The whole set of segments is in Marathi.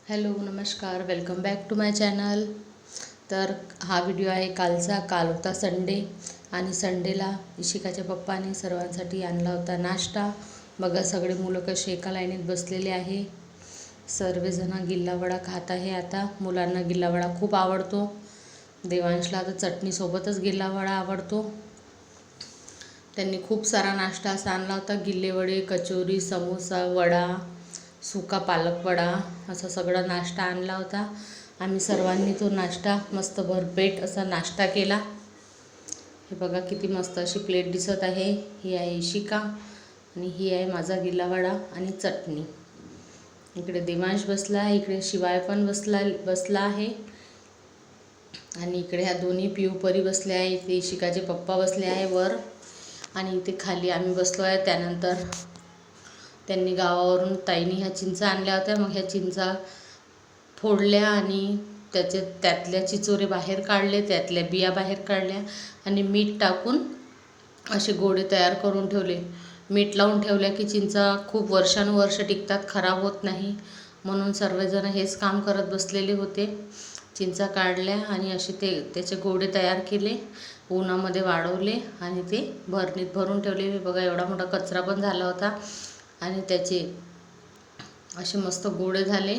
हॅलो नमस्कार, welcome back to my channel. तर हा व्हिडिओ आहे कालचा. काल होता संडे आणि संडेला इशिकाच्या पप्पाने सर्वांसाठी आणला होता नाश्ता. बघा सगळे मुलं कसे एका लाईनीत बसलेले आहे. सर्वजण गिल्लावडा खात आहे. आता मुलांना गिल्लावडा खूप आवडतो. देवांशला तर चटणीसोबतच गिल्लावडा आवडतो. त्यांनी खूप सारा नाश्ता असा आणला होता. गिल्लेवडे, कचोरी, समोसा, वडा, सुका पालक वडा, असा सगळा नाश्ता आणला होता. आम्ही सर्वांनी तो नाश्ता मस्त भरपेट असा नाश्ता केला. हे बघा किती मस्त अशी प्लेट दिसत आहे. ही आहे इशिका आणि ही आहे माझा गिल्लावडा आणि चटणी. इकडे देवांश बसला आहे, इकडे शिवाय पण बसला आहे आणि इकडे ह्या दोन्ही पिऊ परी बसले आहे. इथे इशिकाचे पप्पा बसले आहे वर आणि इथे खाली आम्ही बसलो आहे. त्यानंतर त्यांनी गावावरून ताईनी ह्या चिंचा आणल्या होत्या. मग ह्या चिंचा फोडल्या आणि त्यातल्या चिचोरे बाहेर काढले, त्यातल्या बिया बाहेर काढल्या आणि मीठ टाकून असे गोळे तयार करून ठेवले. मीठ लावून ठेवल्या की चिंचा खूप वर्षानुवर्ष टिकतात, खराब होत नाही. म्हणून सर्वजण हेच काम करत बसलेले होते. चिंचा काढल्या आणि असे त्याचे गोळे तयार केले, उन्हामध्ये वाळवले आणि ते भरणीत भरून ठेवले. बघा एवढा मोठा कचरा पण झाला होता आणि त्याचे असे मस्त गोळे झाले.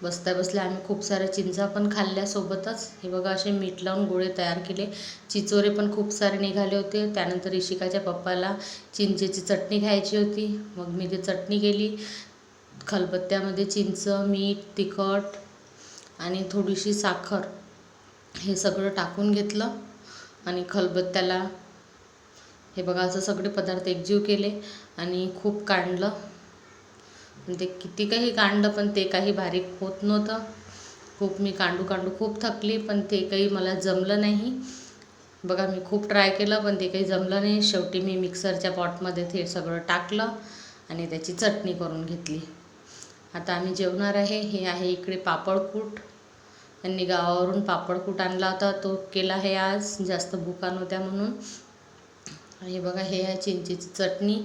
बसल्या बसल्या आम्ही खूप साऱ्या चिंचा पण खाल्ल्या सोबतच. हे बघा असे मीठ लावून गोळे तयार केले. चिचोरे पण खूप सारे निघाले होते. त्यानंतर इशिकाच्या पप्पाला चिंचेची चटणी खायची होती. मग मी ती चटणी केली. खलबत्त्यामध्ये चिंच, मीठ, तिखट आणि थोडीशी साखर हे सगळं टाकून घेतलं आणि खलबत्त्याला हे बघा असं सगळे पदार्थ एकजीव केले आणि खूप काढलं. ते किती काही काढलं पण ते काही बारीक होत नव्हतं. खूप मी कांडू खूप थकली पण ते काही मला जमलं नाही. बघा मी खूप ट्राय केलं पण ते काही जमलं नाही. शेवटी मी मिक्सरच्या पॉटमध्ये ते सगळं टाकलं आणि त्याची चटणी करून घेतली. आता आम्ही जेवणार आहे. हे आहे इकडे पापडकूट. त्यांनी गावावरून पापडकूट आणला होता, तो केला आहे आज. जास्त भुका नव्हत्या म्हणून. हे बघा हे आहे चिंचेची चटणी.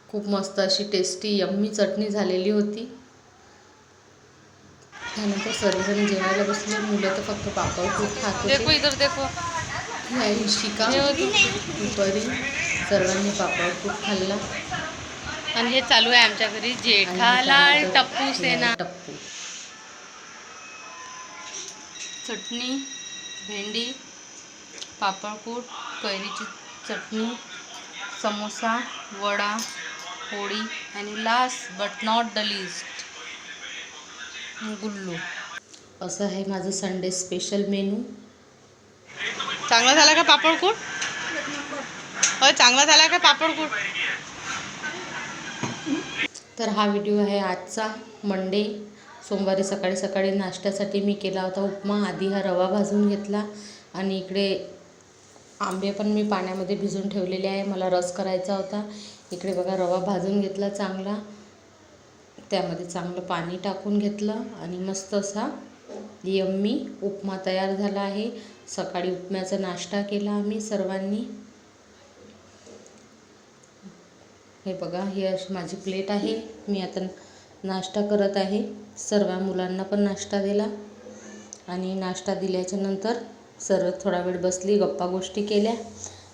खूप मस्त अशी टेस्टी यम्मी चटणी झालेली होती. त्यानंतर सर्वजण जेवायला बसले. मुलं तर फक्त पापडकूट खात होते. ही आहे इशिका, परी. सर्वांनी पापडकूट खाल्ला आणि हे चालू आहे आमच्या घरी जेठालाल टप्पू सेना. टप्पू चटणी, भेंडी, पापडकूट, कैरीची चटणी, समोसा, वडा, पोळी आणि last but not the least Gullu. असं आहे माझं संडे स्पेशल मेनू. चांगला झाला का पापडकूट? हो चांगला झाला का पापडकूट? तर हा व्हिडिओ आहे आजचा मंडे. सोमवारी सकाळी सकाळी नाश्त्यासाठी मी केला होता उपमा. आधी हा रवा भाजून घेतला आणि इकडे आंबे पण मी पाण्यामध्ये भिजून ठेवलेले आहे, मला रस करायचा होता. इकडे बघा रवा भाजून घेतला चांगला, त्यामध्ये चांगलं पाणी टाकून घेतलं आणि मस्त असा यम्मी उपमा तयार झाला आहे. सकाळी उपम्याचा नाश्ता केला आम्ही सर्वांनी. हे बघा ही अशी माझी प्लेट आहे. मी आता नाश्ता करत आहे. सर्व मुलांना पण नाश्ता दिला आणि नाश्ता दिल्याच्या नंतर सर्व थोडा वेळ बसली, गप्पा गोष्टी केल्या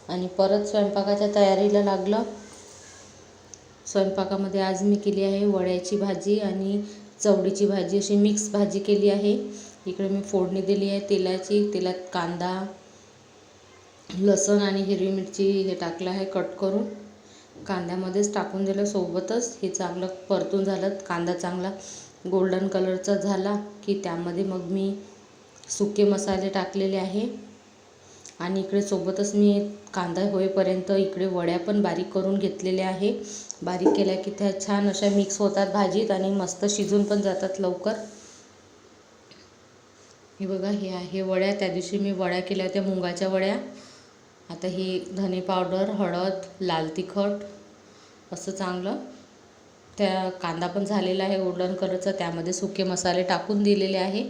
आणि परत स्वयंपाकाच्या तयारीला लागलं. स्वयंपाकामध्ये आज मी केली आहे वड्याची भाजी आणि चवळीची भाजी, अशी मिक्स भाजी केली आहे. इकडे मी फोडणी दिली आहे तेलाची. तेलात कांदा, लसूण आणि हिरवी मिरची हे टाकलं आहे कट करून. कांद्यामध्येच टाकून दिलं सोबतच. हे चांगलं परतून झालं. कांदा चांगला गोल्डन कलरचा झाला की त्यामध्ये मग मी सुके मसाले टाकलेले आहे आणि इकडे सोबतच मी कांदा होईपर्यंत इकडे वड्या पण बारीक करून घेतलेल्या आहे. बारीक केल्या की त्या छान अशा मिक्स होतात भाजीत आणि मस्त शिजून पण जातात लवकर. हे बघा हे आहे वड्या. त्या दिवशी मी वड्या केल्या होत्या, मुगाच्या वड्या. आता ही धने पावडर, हळद, लाल तिखट असं चांगलं त्या कांदा पण झालेला आहे गोल्डन कलरचा, त्यामध्ये सुके मसाले टाकून दिलेले आहे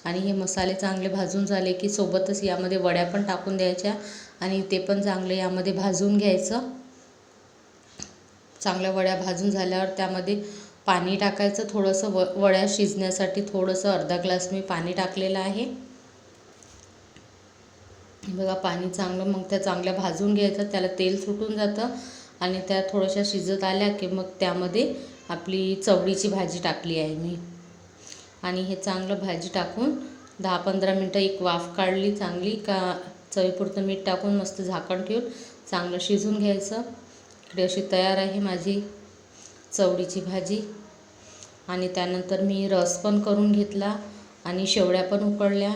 आणि हे मसाले चांगले भाजून झाले की सोबतच यामध्ये वड्या पण टाकून द्यायच्या आणि ते पण चांगले यामध्ये भाजून घ्यायचं. चांगल्या वड्या भाजून झाल्यावर त्यामध्ये पाणी टाकायचं थोडंसं, वड्या शिजण्यासाठी थोडंसं अर्धा ग्लास मी पाणी टाकलेलं आहे. बघा पाणी चांगलं, मग त्या चांगल्या भाजून घ्यायचं, त्याला तेल सुटून जातं आणि त्या थोड्याशा शिजत आल्या की मग त्यामध्ये आपली चवळीची भाजी टाकली आहे मी. आणि हे चांगलं भाजी टाकून 10-15 मिनटं एक वाफ काढली चांगली का चवीपुरतं मीठ टाकून मस्त झाकण ठेवून चांगलं शिजून घ्यायचं. इकडे अशी तयार आहे माझी चवळीची भाजी. आणि त्यानंतर मी रस पण करून घेतला आणि शेवड्या पण उकळल्या.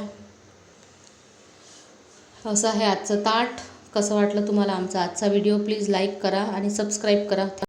असं आहे आजचं ताट. कसं वाटलं तुम्हाला आमचा आजचा व्हिडिओ? प्लीज लाईक करा आणि सबस्क्राईब करा.